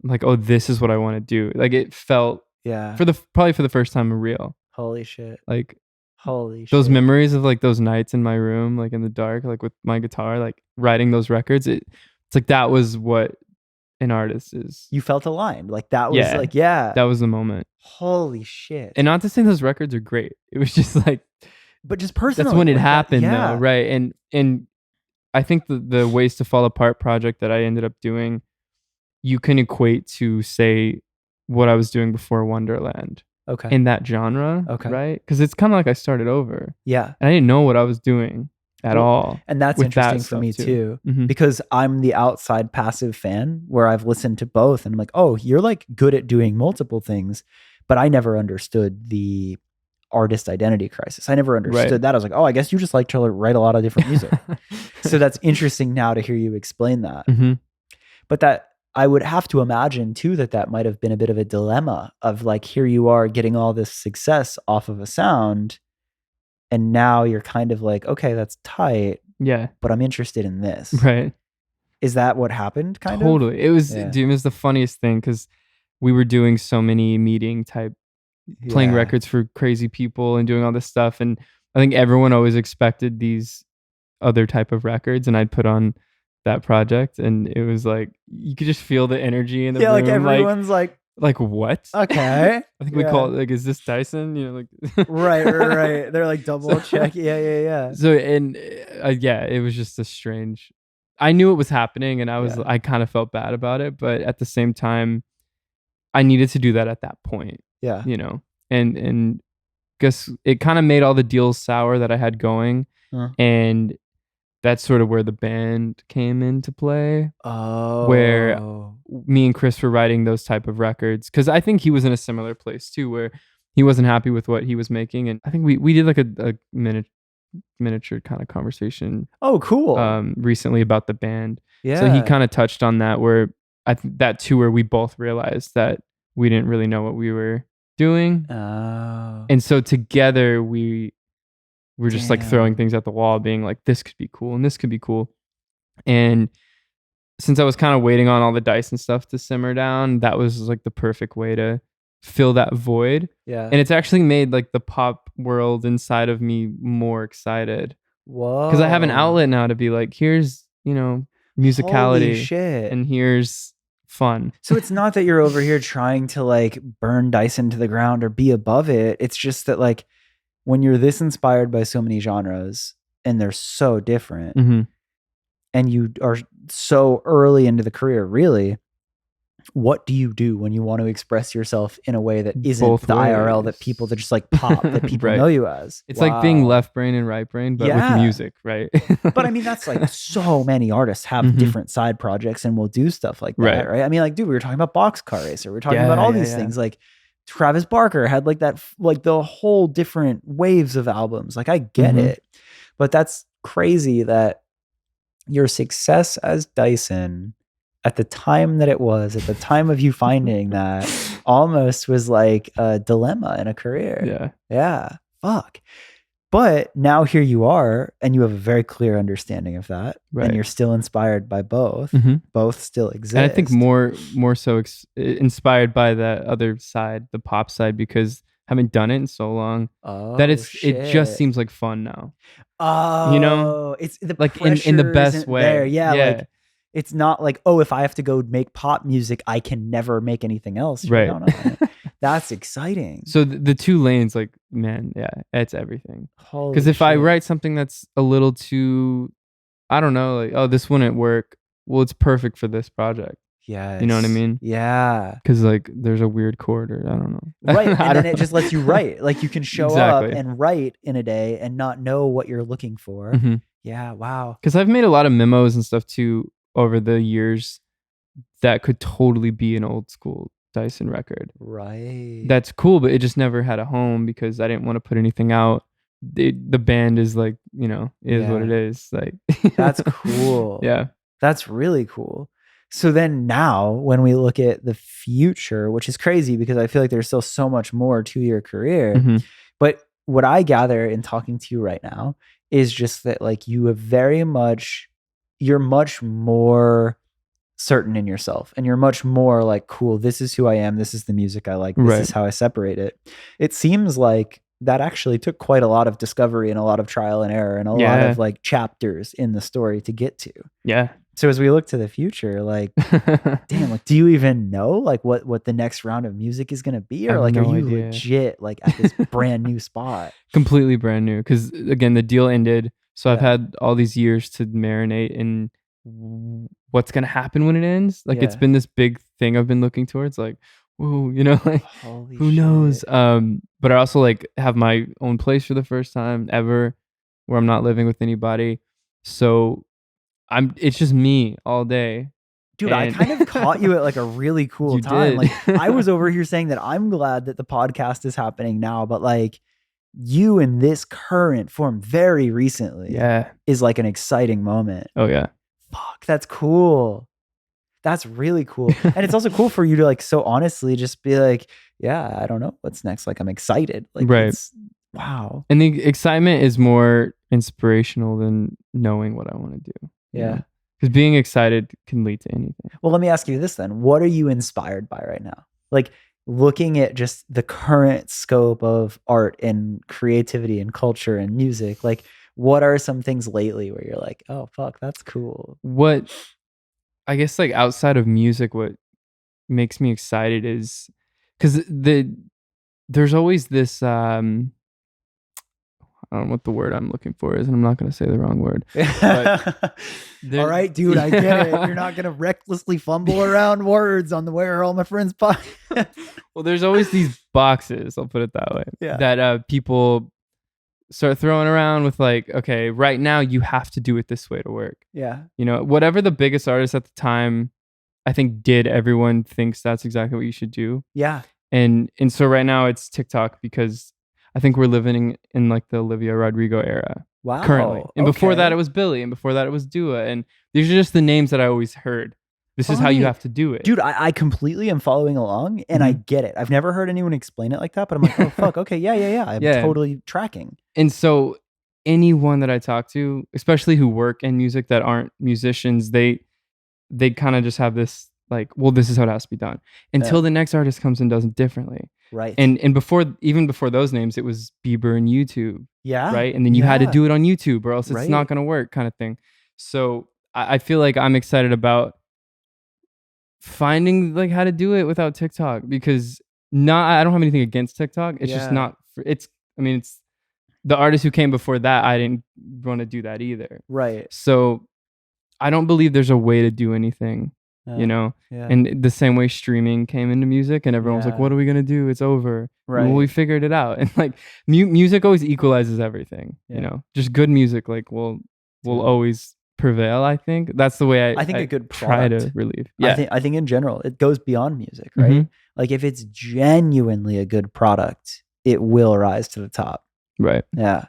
I'm like, oh, this is what I want to do. Like it felt probably for the first time real.
Holy shit.
Like
holy
those
shit.
memories of like those nights in my room, like in the dark, like with my guitar, like writing those records. It's like that was what an artist is.
You felt aligned. Like that was
that was the moment.
Holy shit.
And not to say those records are great. It was just like,
but just personally,
that's when it
like
happened though, right? And I think the Ways to Fall Apart project that I ended up doing, you can equate to say what I was doing before Wonderland.
Okay.
In that genre.
Okay.
Right? Because it's kind of like I started over.
Yeah.
And I didn't know what I was doing at all.
And that's interesting for me too, because I'm the outside passive fan where I've listened to both and I'm like, oh, you're like good at doing multiple things, but I never understood the artist identity crisis. I never understood that. I was like, oh, I guess you just like to write a lot of different music. So that's interesting now to hear you explain that. But that I would have to imagine too that might have been a bit of a dilemma of like, here you are getting all this success off of a sound, and now you're kind of like, okay, that's tight.
Yeah.
But I'm interested in this.
Right.
Is that what happened?
Totally. It was, dude, it was the funniest thing because we were doing so many meeting type, playing records for crazy people and doing all this stuff. And I think everyone always expected these other type of records, and I'd put on that project, and it was like you could just feel the energy in the room.
Like everyone's like
what?
Okay.
I think we call it like, is this DYSN? You know, like
right. They're like double check. Yeah.
So and it was just a strange. I knew it was happening, and I kind of felt bad about it, but at the same time, I needed to do that at that point.
Yeah.
You know, and guess it kind of made all the deals sour that I had going, and that's sort of where the band came into play. Oh. Where me and Chris were writing those type of records. Because I think he was in a similar place too, where he wasn't happy with what he was making. And I think we did like a miniature kind of conversation.
Oh, cool.
Recently about the band.
Yeah.
So he kind of touched on that, where that too, where we both realized that we didn't really know what we were doing. Oh. And so together we're just like throwing things at the wall, being like, this could be cool and this could be cool. And since I was kind of waiting on all the DYSN stuff to simmer down, that was like the perfect way to fill that void. Yeah. And it's actually made like the pop world inside of me more excited. Whoa. Because I have an outlet now to be like, here's, you know, musicality.
Holy shit.
And here's fun.
So it's not that you're over here trying to like burn DYSN to the ground or be above it. It's just that like, when you're this inspired by so many genres and they're so different, and you are so early into the career, really, what do you do when you want to express yourself in a way that isn't
Both
the
ways.
IRL that people that just like pop, that people know you as?
It's like being left brain and right brain, but with music, right?
But I mean, that's like so many artists have different side projects and will do stuff like that, right? I mean, like, dude, we were talking about Boxcar Racer. We were talking about all these things. Like, Travis Barker had like that, like the whole different waves of albums. Like I get it, but that's crazy that your success as DYSN at the time that it was, at the time of you finding that, almost was like a dilemma in a career. Yeah. Fuck. But now here you are, and you have a very clear understanding of that, and you're still inspired by both. Both still exist.
And I think more so inspired by the other side, the pop side, because haven't done it in so long
Oh,
that
shit.
it just seems like fun now.
Oh,
You know?
it's the
Like in the best
isn't
way.
there. Yeah,
Yeah.
like it's not like, oh, if I have to go make pop music, I can never make anything else. You're
Right.
like, oh, no. That's exciting.
So the two lanes, like, man, yeah, it's everything.
Holy
Because if I
shit.
write something that's a little too, I don't know, like, oh, this wouldn't work. Well, it's perfect for this project.
Yes.
You know what I mean?
Yeah.
Because like there's a weird chord, or I don't know.
Right. And
I
then
don't
it
know.
just lets you write. Like you can show
Exactly.
up and write in a day and not know what you're looking for.
Mhm.
Yeah. Wow.
Because I've made a lot of memos and stuff too over the years that could totally be an old school DYSN record.
Right.
That's cool, but it just never had a home because I didn't want to put anything out. The band is like, you know, is what it is. Like
That's cool.
Yeah.
That's really cool. So then now when we look at the future, which is crazy because I feel like there's still so much more to your career,
Mhm.
but what I gather in talking to you right now is just that like you have you're much more certain in yourself and you're much more like, cool, this is who I am. This is the music I like. This
Right.
is how I separate it. It seems like that actually took quite a lot of discovery and a lot of trial and error and a lot of like chapters in the story to get to.
Yeah.
So as we look to the future, like, damn, like, do you even know like what the next round of music is going to be? Or like,
no
are you
idea.
legit like at this brand new spot?
Completely brand new. Because again, the deal ended. So I've had all these years to marinate in what's going to happen when it ends. Like it's been this big thing I've been looking towards. Like, whoa, you know, like
Holy
who
shit.
knows? But I also like have my own place for the first time ever where I'm not living with anybody. So it's just me all day.
Dude, I kind of caught you at like a really cool time.
Did.
Like I was over here saying that I'm glad that the podcast is happening now, but like you in this current form very recently is like an exciting moment.
Oh yeah.
Fuck, that's cool. That's really cool. And it's also cool for you to like so honestly just be like, yeah, I don't know what's next. Like I'm excited. Like it's wow.
And the excitement is more inspirational than knowing what I want to do.
Yeah.
Because being excited can lead to anything.
Well, let me ask you this then. What are you inspired by right now? Like looking at just the current scope of art and creativity and culture and music, like what are some things lately where you're like, oh, fuck, that's cool?
What, I guess like outside of music, what makes me excited is because there's always this, I don't know what the word I'm looking for is, and I'm not going to say the wrong word.
All right, dude, I get it. You're not going to recklessly fumble around words on the Where Are All My Friends podcast.
Well, there's always these boxes, I'll put it that way, that people start throwing around with like, okay, right now you have to do it this way to work.
Yeah.
You know, whatever the biggest artist at the time, I think everyone thinks that's exactly what you should do.
Yeah.
And so right now it's TikTok because I think we're living in like the Olivia Rodrigo era.
Wow.
Currently. And before that it was Billy, and before that it was Dua, and these are just the names that I always heard. This is how you have to do it.
Dude, I completely am following along and I get it. I've never heard anyone explain it like that, but I'm like, oh fuck, okay, yeah. I'm totally tracking.
And so anyone that I talk to, especially who work in music that aren't musicians, they kind of just have this like, well, this is how it has to be done until the next artist comes and does it differently.
Right.
And even before those names, it was Bieber and YouTube.
Yeah.
Right. And then you had to do it on YouTube or else it's not going to work, kind of thing. So I feel like I'm excited about finding like how to do it without TikTok, because I don't have anything against TikTok. It's just not, it's the artists who came before that. I didn't want to do that either.
Right.
So I don't believe there's a way to do anything. You know, and the same way streaming came into music and everyone was like, what are we going to do? It's over. Right. Well, we figured it out. And like music always equalizes everything, you know, just good music, like will always prevail. I think that's the way
I think a good
try
product,
to relieve. Yeah.
I think in general, it goes beyond music, right? Like if it's genuinely a good product, it will rise to the top.
Right.
Yeah.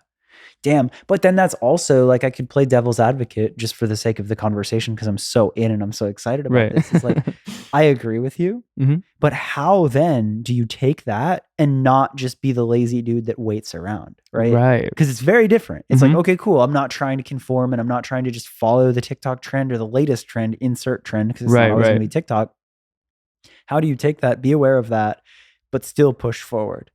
Damn. But then that's also like, I could play devil's advocate just for the sake of the conversation because I'm so in and I'm so excited about this. It's like, I agree with you, but how then do you take that and not just be the lazy dude that waits around, right?
Right.
Because it's very different. It's like, okay, cool. I'm not trying to conform and I'm not trying to just follow the TikTok trend or the latest trend, insert trend, because it's not always going to be TikTok. How do you take that, be aware of that, but still push forward?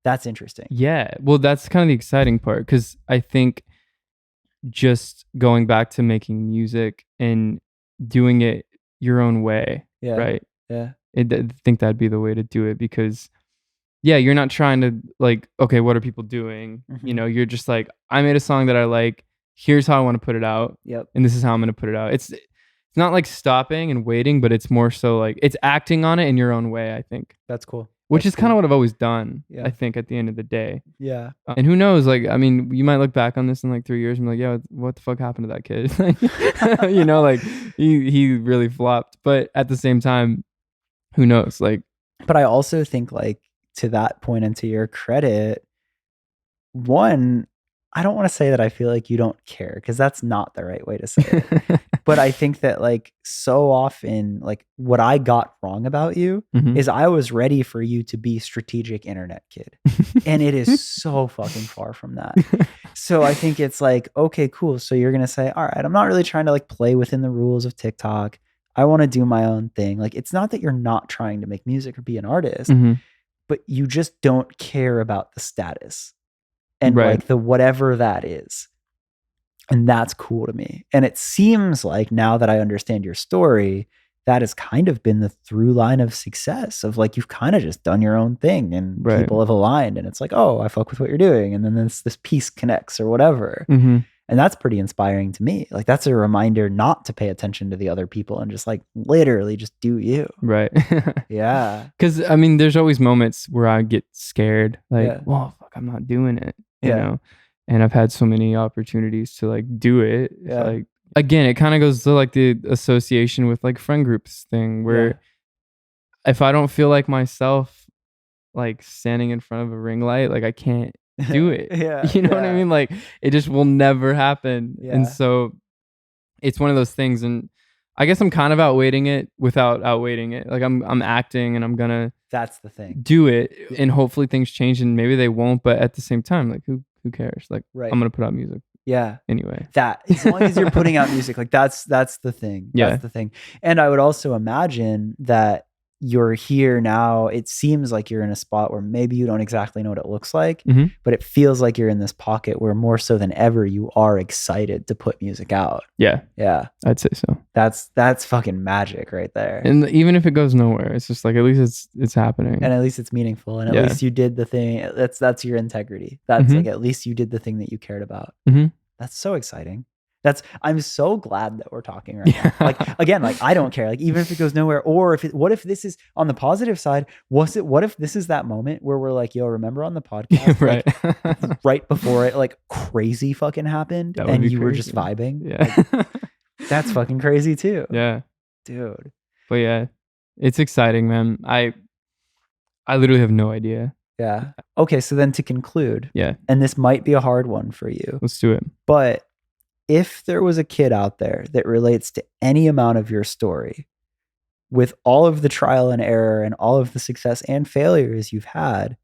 That's interesting.
Yeah. Well, that's kind of the exciting part, because I think just going back to making music and doing it your own way,
Yeah.
right?
Yeah.
I think that'd be the way to do it, because yeah, you're not trying to like, okay, what are people doing? You know, you're just like, I made a song that I like. Here's how I want to put it out.
Yep.
And this is how I'm going to put it out. It's not like stopping and waiting, but it's more so like it's acting on it in your own way, I think.
That's cool.
Which is kind of what I've always done,
Yeah.
I think, at the end of the day.
Yeah.
And who knows? Like, I mean, you might look back on this in like 3 years and be like, yeah, what the fuck happened to that kid? You know, like he really flopped. But at the same time, who knows? Like,
but I also think, like, to that point and to your credit, one, I don't want to say that I feel like you don't care, because that's not the right way to say it. But I think that, like, so often, like, what I got wrong about you is I was ready for you to be strategic internet kid. And it is so fucking far from that. So I think it's like, okay, cool. So you're going to say, all right, I'm not really trying to like play within the rules of TikTok. I want to do my own thing. Like, it's not that you're not trying to make music or be an artist, but you just don't care about the status and like the whatever that is. And that's cool to me. And it seems like, now that I understand your story, that has kind of been the through line of success, of like, you've kind of just done your own thing and people have aligned, and it's like, oh, I fuck with what you're doing. And then this piece connects or whatever. And that's pretty inspiring to me. Like, that's a reminder not to pay attention to the other people and just like literally just do you.
Right.
Yeah.
Because I mean, there's always moments where I get scared, like, well, fuck, I'm not doing it, you know? And I've had so many opportunities to like do it. Like, again, it kind of goes to like the association with like friend groups thing, where if I don't feel like myself, like standing in front of a ring light, like I can't do it. You know what I mean? Like, it just will never happen. And so it's one of those things. And I guess I'm kind of outweighting it without outweighting it. Like, I'm acting, and I'm gonna
that's the thing,
do it, and hopefully things change, and maybe they won't, but at the same time, like, who cares? Like, I'm gonna put out music. Anyway,
that as long as you're putting out music, like that's the thing. That's the thing. And I would also imagine that you're here now. It seems like you're in a spot where maybe you don't exactly know what it looks like, but it feels like you're in this pocket where more so than ever you are excited to put music out. Yeah.
I'd say so.
That's fucking magic right there.
And even if it goes nowhere, it's just like, at least it's happening,
and at least it's meaningful, and at least you did the thing. That's your integrity. That's like, at least you did the thing that you cared about. That's so exciting. I'm so glad that we're talking right now. Like, again, like, I don't care. Like, even if it goes nowhere, or what if this is on the positive side? What if this is that moment where we're like, yo, remember on the podcast, like, right before it, like, crazy fucking happened, and you were just vibing? Like, that's fucking crazy too. Dude.
But yeah, it's exciting, man. I literally have no idea.
Okay, so then to conclude, and this might be a hard one for you.
Let's do it.
But if there was a kid out there that relates to any amount of your story, with all of the trial and error and all of the success and failures you've had,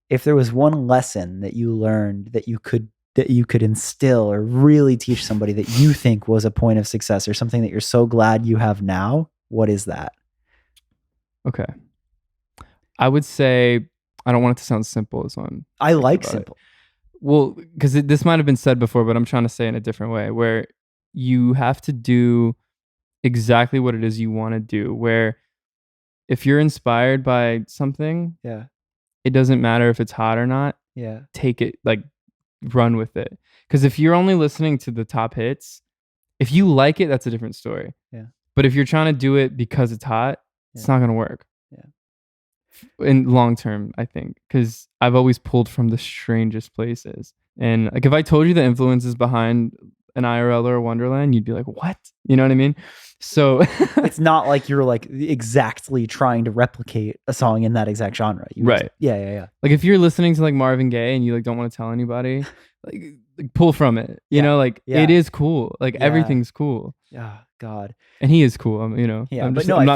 if there was one lesson that you learned that you could instill or really teach somebody that you think was a point of success, or something that you're so glad you have now, what is that? Okay.
I would say, I don't want it to sound simple, so
I like simple.
Well, because this might have been said before, but I'm trying to say it in a different way, where you have to do exactly what it is you want to do. Where if you're inspired by something, it doesn't matter if it's hot or not. Take it, like, run with it. Because if you're only listening to the top hits, if you like it, that's a different story. But if you're trying to do it because it's hot, it's not going to work. In long term, I think, because I've always pulled from the strangest places. And like, if I told you the influences behind an IRL or a Wonderland, you'd be like, what? You know what I mean? So
it's not like you're like exactly trying to replicate a song in that exact genre. Yeah.
Like, if you're listening to like Marvin Gaye and you like don't want to tell anybody, like pull from it, you know, like it is cool. Like everything's cool.
God.
And he is cool. I'm not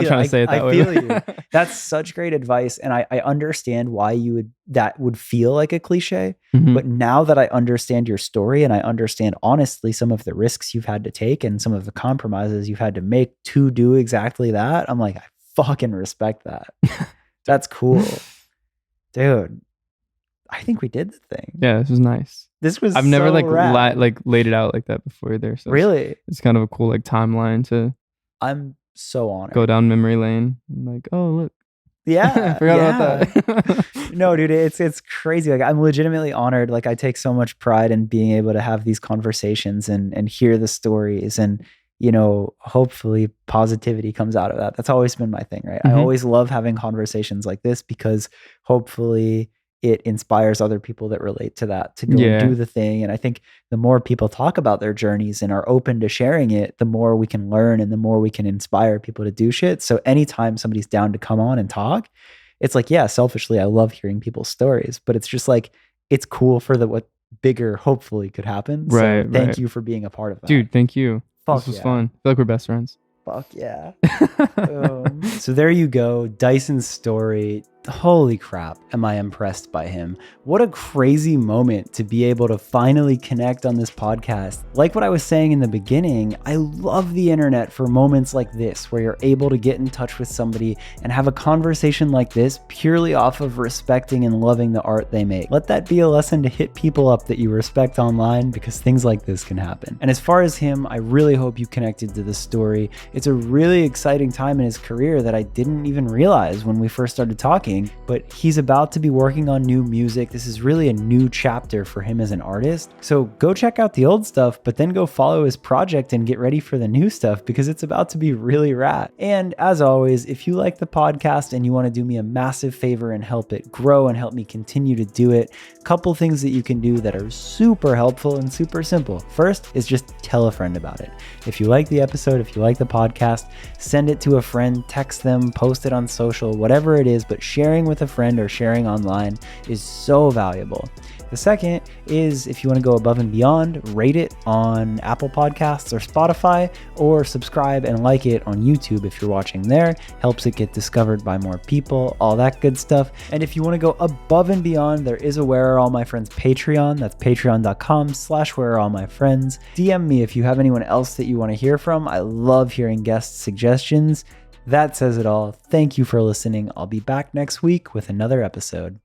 trying to say it that way.
I feel you. That's such great advice. And I understand why that would feel like a cliche. But now that I understand your story, and I understand honestly some of the risks you've had to take and some of the compromises you've had to make to do exactly that, I'm like, I fucking respect that. That's cool. Dude, I think we did the thing.
Yeah, this was nice.
This was
I've never
so
like
rad.
laid it out like that before either. So
Really?
it's kind of a cool like timeline to
I'm so honored.
go down memory lane and like, oh look.
Yeah.
Forgot about that.
No, dude, it's crazy. Like I'm legitimately honored. Like I take so much pride in being able to have these conversations and hear the stories, and you know, hopefully positivity comes out of that. That's always been my thing, right? I always love having conversations like this because hopefully it inspires other people that relate to that to go and do the thing. And I think the more people talk about their journeys and are open to sharing it, the more we can learn and the more we can inspire people to do shit. So anytime somebody's down to come on and talk, it's like, yeah, selfishly, I love hearing people's stories, but it's just like, it's cool for what bigger hopefully could happen.
Right.
So thank you for being a part of that.
Dude, thank you.
Fuck
this was
yeah.
fun. I feel like we're best friends.
Fuck yeah. So there you go. Dyson's story. Holy crap, am I impressed by him. What a crazy moment to be able to finally connect on this podcast. Like what I was saying in the beginning, I love the internet for moments like this where you're able to get in touch with somebody and have a conversation like this purely off of respecting and loving the art they make. Let that be a lesson to hit people up that you respect online, because things like this can happen. And as far as him, I really hope you connected to the story. It's a really exciting time in his career that I didn't even realize when we first started talking. But he's about to be working on new music. This is really a new chapter for him as an artist. So go check out the old stuff, but then go follow his project and get ready for the new stuff, because it's about to be really rad. And as always, if you like the podcast and you want to do me a massive favor and help it grow and help me continue to do it, a couple things that you can do that are super helpful and super simple. First is just tell a friend about it. If you like the episode, if you like the podcast, send it to a friend, text them, post it on social, whatever it is, but sharing with a friend or sharing online is so valuable. The second is, if you want to go above and beyond, rate it on Apple Podcasts or Spotify, or subscribe and like it on YouTube if you're watching there. Helps it get discovered by more people, all that good stuff. And if you want to go above and beyond, there is a Where Are All My Friends Patreon. That's patreon.com/whereareallmyfriends. DM me if you have anyone else that you want to hear from. I love hearing guest suggestions. That says it all. Thank you for listening. I'll be back next week with another episode.